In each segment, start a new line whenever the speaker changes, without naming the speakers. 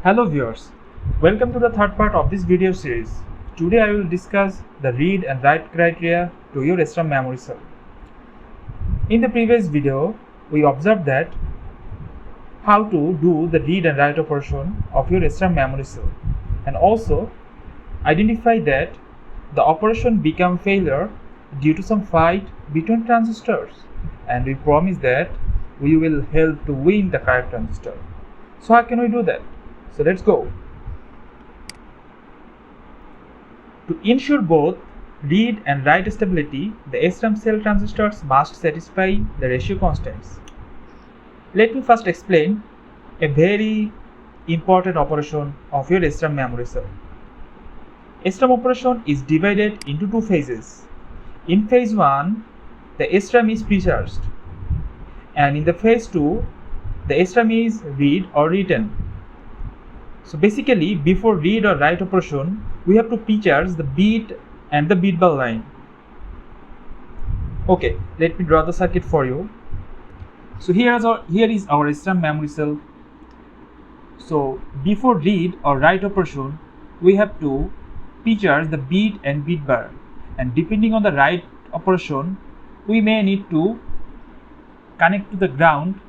Hello viewers, welcome to the third part of this video series. Today I will discuss the read and write criteria to your SRAM memory cell. In the previous video, we observed that how to do the read and write operation of your SRAM memory cell, and also identify that the operation become failure due to some fight between transistors, and we promise that we will help to win the correct transistor. So how can we do that? So let's go. To ensure both read and write stability, the SRAM cell transistors must satisfy the ratio constants. Let me first explain a very important operation of your SRAM memory cell. SRAM operation is divided into two phases. In phase 1, the SRAM is pre-charged, and in the phase 2, the SRAM is read or written. So basically, before read or write operation, we have to pre-charge the bit and the bit bar line. Okay, let me draw the circuit for you. So here is our SRAM memory cell. So before read or write operation, we have to pre-charge the bit and bit bar, and depending on the write operation, we may need to connect to the ground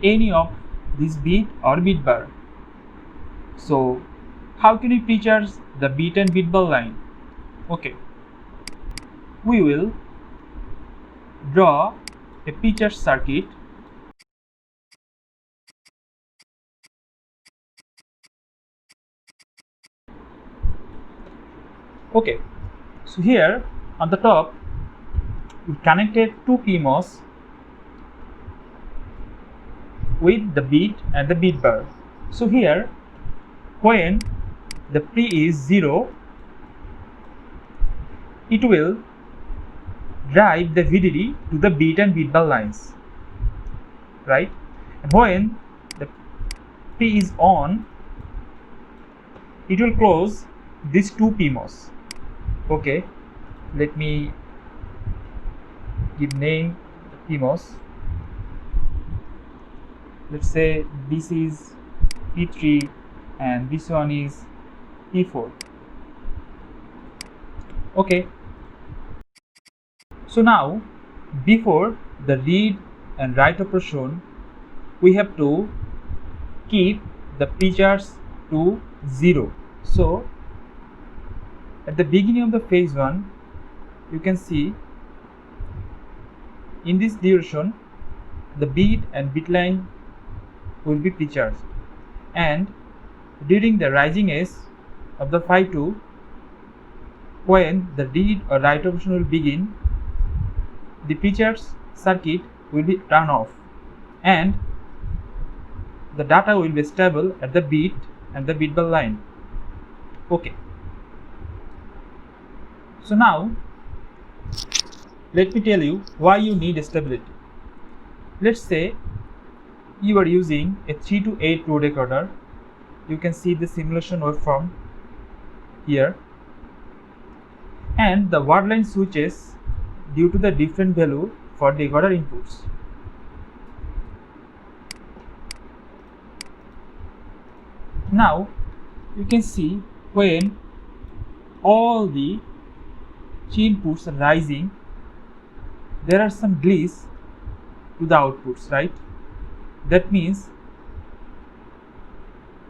any of this bit or bit bar. So how can we pre-charge the bit and bit bar line? Okay, we will draw a pre-charge circuit. Okay, so here on the top we connected two PMOS with the bit and the bit bar. So here, when the pre is 0, it will drive the VDD to the bit and bit bar lines, right? And when the P is on, it will close these two PMOS. Okay, let me give name the PMOS. Let's say this is P3 and this one is P4. Okay, so now before the read and write operation, we have to keep the pre-charge to 0. So at the beginning of the phase 1, you can see in this duration the bit and bit line will be pre-charged, and during the rising edge of the phi 2, when the read or write operation will begin, the pre-charge circuit will be turned off and the data will be stable at the bit and the bit bar line. Okay, so now let me tell you why you need stability. Let's say you are using a 3 to 8 row decoder. You can see the simulation waveform here, and the word line switches due to the different value for decoder inputs. Now you can see when all the 3 inputs are rising, there are some glitches to the outputs, right? That means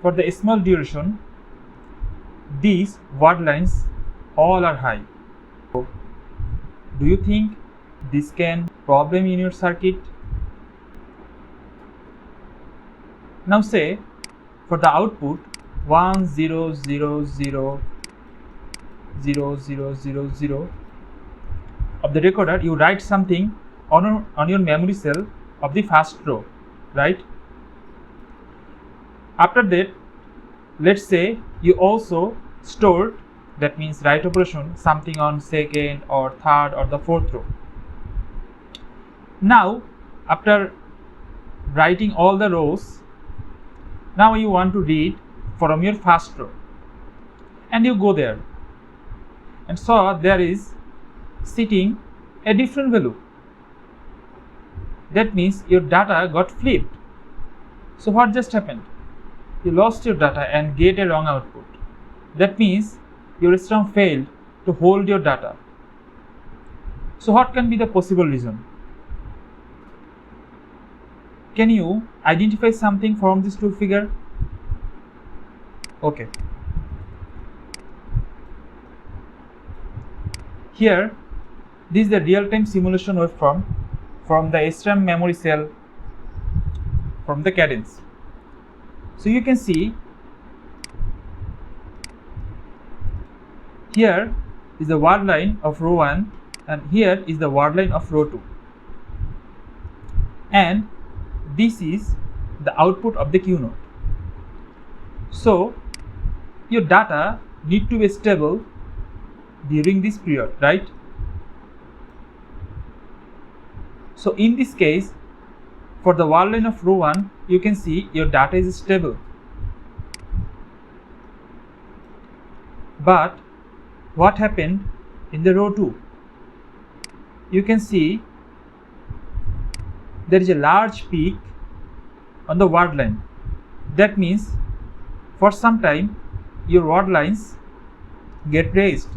for the small duration, these word lines all are high. So, do you think this can problem in your circuit? Now say for the output 1 0 0 0 0 0 0 0 of the decoder, you write something on your memory cell of the first row, right? After that, let's say you also stored, that means write operation, something on second or third or the fourth row. Now after writing all the rows, now you want to read from your first row, and you go there and saw there is sitting a different value. That means your data got flipped. So what just happened? you lost your data and get a wrong output. That means your SRAM failed to hold your data. So what can be the possible reason? Can you identify something from this tool figure? Okay. Here, this is the real-time simulation waveform from the SRAM memory cell from the cadence. So you can see here is the word line of row 1 and here is the word line of row 2. And this is the output of the Q node. So your data need to be stable during this period, right? So in this case, for the word line of row 1, you can see your data is stable. But what happened in the row 2? You can see there is a large peak on the word line. That means for some time your word lines get raised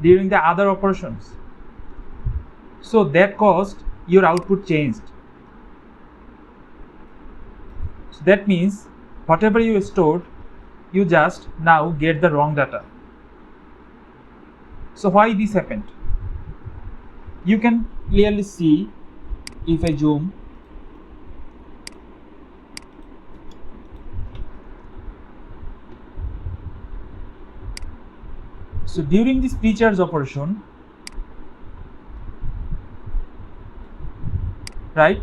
during the other operations. So that caused your output changed. So that means whatever you stored, you just now get the wrong data. So why this happened? You can clearly see if I zoom. So during this pre-charge operation, right?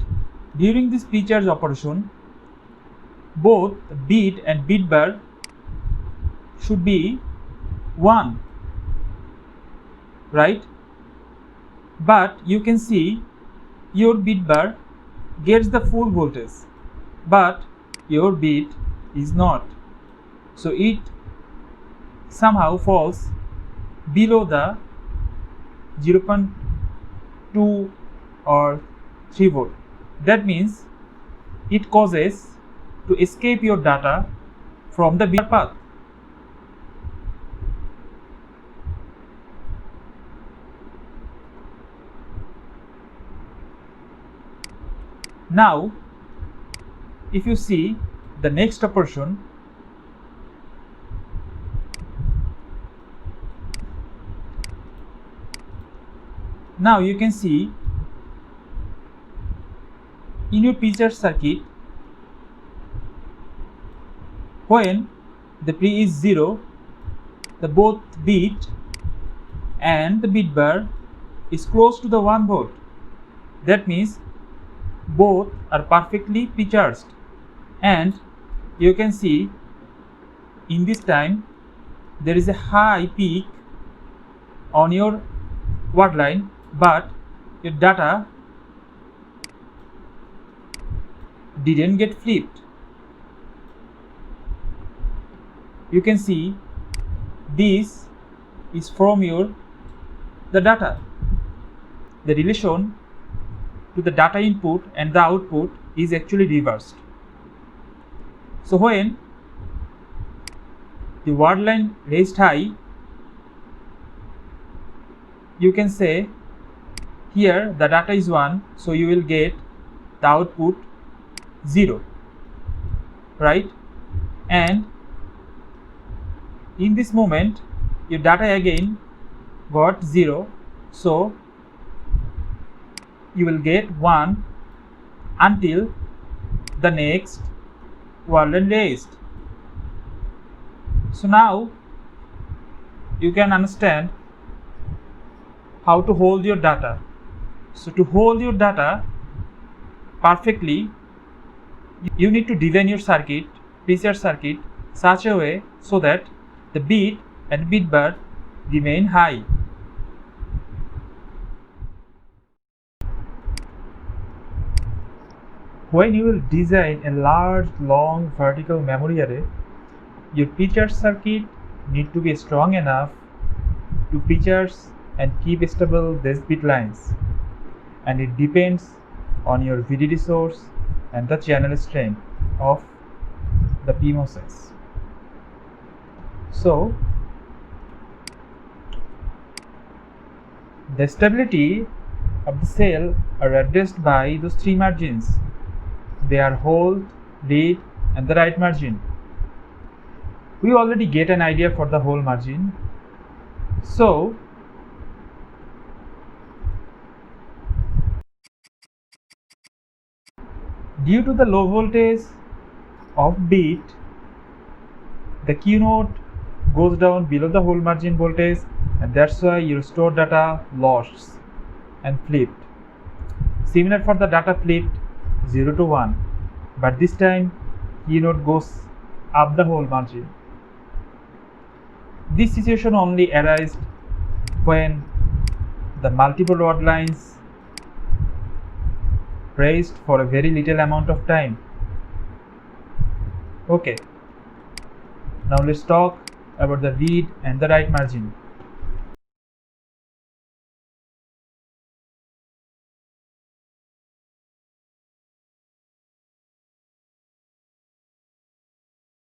During this pre-charge operation, both bit and bit bar should be 1, right? But you can see your bit bar gets the full voltage, but your bit is not. So it somehow falls below the 0.2 or 3 volt. That means it causes to escape your data from the bit path. Now, if you see the next operation, now you can see in your pre-charge circuit, when the pre is 0, the both bit and the bit bar is close to the 1 volt. That means both are perfectly pre-charged, and you can see in this time there is a high peak on your word line, but your data didn't get flipped. You can see this is from the data. The relation to the data input and the output is actually reversed. So when the word line raised high, you can say here the data is 1, so you will get the output 0, right? And in this moment your data again got 0, so you will get 1 until the next word line raised. So now you can understand how to hold your data. So to hold your data perfectly, you need to design your circuit, pre-charge circuit, such a way so that the bit and bit bar remain high. When you will design a large, long vertical memory array, your pre-charge circuit need to be strong enough to pre-charge and keep stable these bit lines, and it depends on your VDD source and the channel strength of the PMOSes. So the stability of the cell are addressed by those three margins. They are hold, read, and the write margin. We already get an idea for the whole margin. So due to the low voltage of bit, the Q node goes down below the whole margin voltage, and that's why your stored data lost and flipped. Similar for the data flipped 0 to 1, but this time Q node goes up the whole margin. This situation only arises when the multiple word lines raised for a very little amount of time. Okay, now let's talk about the read and the write margin.